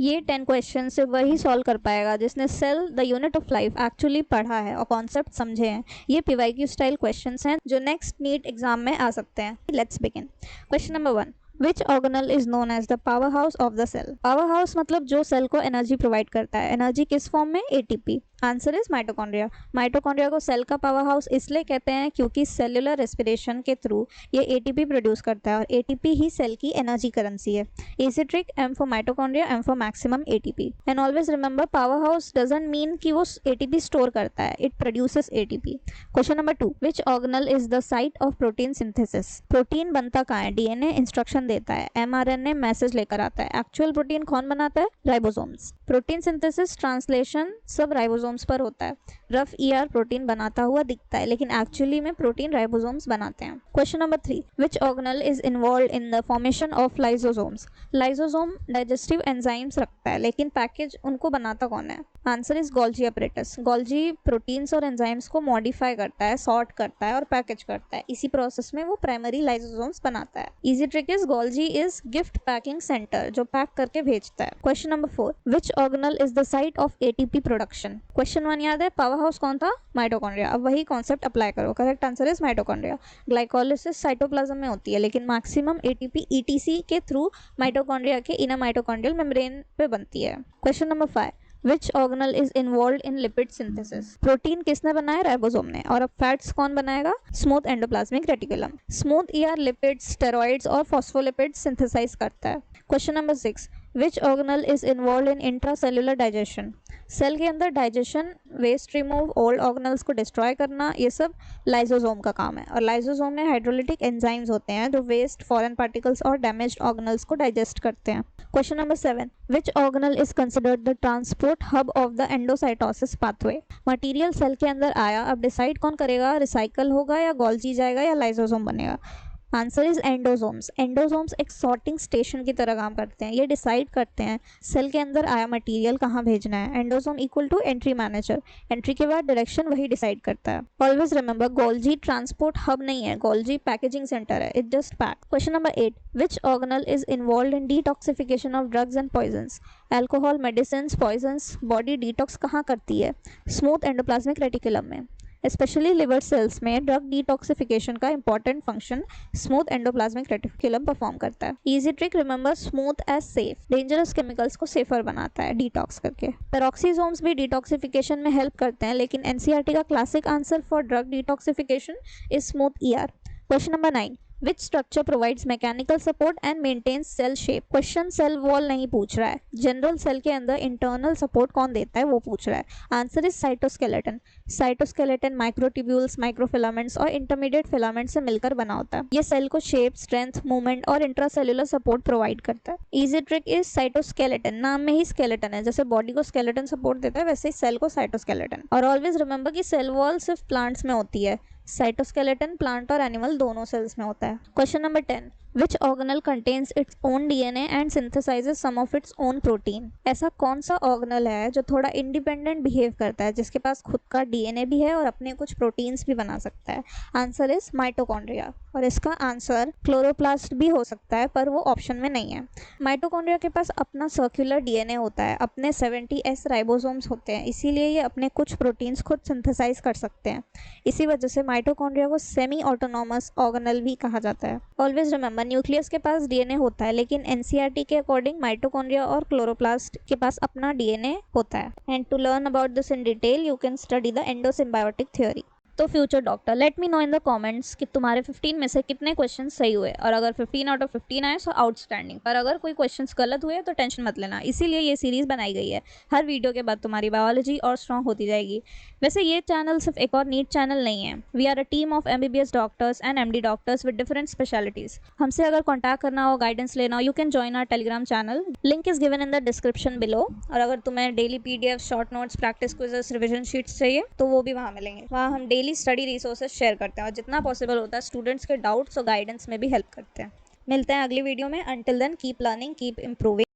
ये 10 क्वेश्चन से वही सॉल्व कर पाएगा जिसने cell the unit of life actually पढ़ा है और कॉन्सेप्ट समझे हैं। ये पीवाईक्यू स्टाइल क्वेश्चंस हैं जो नेक्स्ट नीट एग्जाम में आ सकते हैं। Let's begin. Question number 1, which organelle is known as the power house of the cell. Power house मतलब जो सेल को एनर्जी प्रोवाइड करता है। एनर्जी किस फॉर्म में? ATP. Answer is mitochondria. Mitochondria को सेल का पावर हाउस इसलिए कहते हैं क्योंकि सेल्यूलर रेस्पिरेशन के थ्रू ये एटीपी प्रोड्यूस करता है और एटीपी ही सेल की एनर्जी करेंसी है। Easy trick, M for mitochondria, M for maximum ATP. And always remember, power house doesn't mean कि वो एटीपी स्टोर करता है, it produces ATP. Question number 2, which organelle is the site of protein synthesis. Protein बनता कहाँ है? DNA instruction देता है, mRNA message लेकर आता है। एक्चुअल प्रोटीन कौन बनाता है? राइबोसोम्स। प्रोटीन सिंथेसिस, ट्रांसलेशन सब राइबोसोम्स पर होता है। रफ ईआर प्रोटीन बनाता हुआ दिखता है लेकिन एक्चुअली में प्रोटीन राइबोसोम्स बनाते हैं। Question number 3, which organelle is involved in the formation of lysosomes. Lysosome digestive enzymes रखता है लेकिन पैकेज उनको बनाता कौन है? Answer is Golgi apparatus. Golgi proteins और एंजाइम्स को मॉडिफाई करता है, सॉर्ट करता है और पैकेज करता है। इसी प्रोसेस में वो प्राइमरी लाइसोसोम्स बनाता है। Easy trick is, Golgi is gift packing centre, जो पैक करके भेजता है। Question number 4, which organelle is the site of ATP production. Question 1 याद है, पावर हाउस कौन था? माइटोकॉन्ड्रिया। अब वही कॉन्सेप्ट अप्लाई करो। Correct answer is mitochondria. Glycolysis cytoplasm में होती है लेकिन मैक्सिमम एटीपी ईटीसी के थ्रू माइटोकॉन्ड्रिया के इनर माइटोकॉन्ड्रियल मेम्ब्रेन पे बनती है। Question number 5, which organelle is involved in lipid synthesis. Protein किसने बनाया? राइबोसोम ने। और अब फैट्स कौन बनाएगा? Smooth endoplasmic reticulum. Smooth ER lipids, steroids और फॉस्फोलिपिड्स सिंथेसाइज करता है। Question number 6, which organelle is involved in intracellular digestion. Cell के अंदर digestion, waste remove, old organelles को डिस्ट्रॉय करना, ये सब लाइसोसोम का काम है। और लाइसोसोम में हाइड्रोलिटिक एंजाइम्स होते हैं जो वेस्ट, फॉरेन पार्टिकल्स और डैमेज्ड ऑर्गेनल्स को डाइजेस्ट करते हैं। Question number 7, which organelle is considered the transport hub of the endocytosis pathway. Material cell के अंदर आया, अब डिसाइड कौन करेगा? रिसाइकल होगा या गोल्जी जाएगा या लाइसोसोम बनेगा? Answer is एंडोसोम्स। एंडोसोम्स एक सॉर्टिंग स्टेशन की तरह काम करते हैं। ये डिसाइड करते हैं सेल के अंदर आया मटेरियल कहाँ भेजना है। Endosome equal to entry manager. Entry के बाद डायरेक्शन वही डिसाइड करता है। Always remember, Golgi transport hub नहीं है, गोल्जी पैकेजिंग सेंटर है, it just pack. Question number 8, which organelle is involved in detoxification of drugs and poisons. Alcohol, medicine, poisons body detox कहाँ करती है? स्मूथ एंडोप्लाज्मिक रेटिकुलम में। Specially liver cells में drug detoxification का important function smooth endoplasmic reticulum perform करता है। Easy trick, remember smooth as safe, dangerous chemicals को safer बनाता है डिटॉक्स करके। पेरोक्सीसोम्स भी डिटॉक्सिफिकेशन में हेल्प करते हैं लेकिन एनसीईआरटी का classic answer for drug detoxification is smooth ER. Question number 9, which structure provides mechanical support and maintains cell shape. Question cell wall नहीं पूछ रहा है, जनरल सेल के अंदर इंटरनल सपोर्ट कौन देता है वो पूछ रहा है। Answer is cytoskeleton. Cytoskeleton microtubules, microfilaments और इंटरमीडिएट फिलामेंट से मिलकर बना होता है। ये सेल को शेप, स्ट्रेंथ, मूवमेंट और इंट्रासेल्युलर सपोर्ट प्रोवाइड करता है। Easy trick is cytoskeleton. नाम में ही स्केलेटन है, जैसे बॉडी को स्केलेटन सपोर्ट देता है वैसे ही सेल को साइटोस्केलेटन। और ऑलवेज रिमेंबर कि सेल वॉल सिर्फ प्लांट्स में होती है, साइटोस्केलेटन प्लांट और एनिमल दोनों सेल्स में होता है। Question number 10, which organelle contains its own DNA and synthesises some of its own protein. ऐसा कौन सा ऑर्गेनल है जो थोड़ा इंडिपेंडेंट बिहेव करता है, जिसके पास खुद का डीएनए भी है और अपने कुछ प्रोटीन्स भी बना सकता है? Answer is mitochondria. और इसका आंसर क्लोरोप्लास्ट भी हो सकता है पर वो ऑप्शन में नहीं है। माइटोकॉन्ड्रिया के पास अपना सर्कुलर डीएनए होता है, अपने 70S राइबोसोम्स होते हैं, इसीलिए ये अपने कुछ प्रोटीन्स खुद सिंथेसाइज कर सकते हैं। इसी वजह से माइटोकॉन्ड्रिया को सेमी ऑटोनॉमस ऑर्गेनल भी कहा जाता है। ऑलवेज रिमेंबर, न्यूक्लियस के पास डीएनए होता है लेकिन एनसीईआरटी के अकॉर्डिंग माइटोकॉन्ड्रिया और क्लोरोप्लास्ट के पास अपना डीएनए होता है। And to learn about this in detail you can study the endosymbiotic theory. तो future doctor, let me know in the comments कि तुम्हारे 15 में से कितने क्वेश्चन सही हुए, और अगर 15 आउट ऑफ 15 आए तो आउटस्टैंडिंग, पर अगर कोई क्वेश्चंस गलत हुए तो टेंशन मत लेना, इसीलिए ये सीरीज बनाई गई है। हर वीडियो के बाद तुम्हारी बायोलॉजी और स्ट्रॉन्ग होती जाएगी। वैसे ये चैनल सिर्फ एक और नीट चैनल नहीं है, we are a team of MBBS doctors and MD doctors with different specialities. हमसे अगर कॉन्टैक्ट करना हो, गाइडेंस लेना हो, you can join our Telegram channel, link is given in the description below. और अगर तुम्हें daily PDF, short notes, practice quizzes, revision sheets चाहिए तो वो भी वहाँ मिलेंगे। वहाँ हम डेली स्टडी रिसोर्सेज शेयर करते हैं और जितना पॉसिबल होता है स्टूडेंट्स के डाउट्स और गाइडेंस में भी हेल्प करते हैं। मिलते हैं अगली वीडियो में। Until then keep learning, keep improving.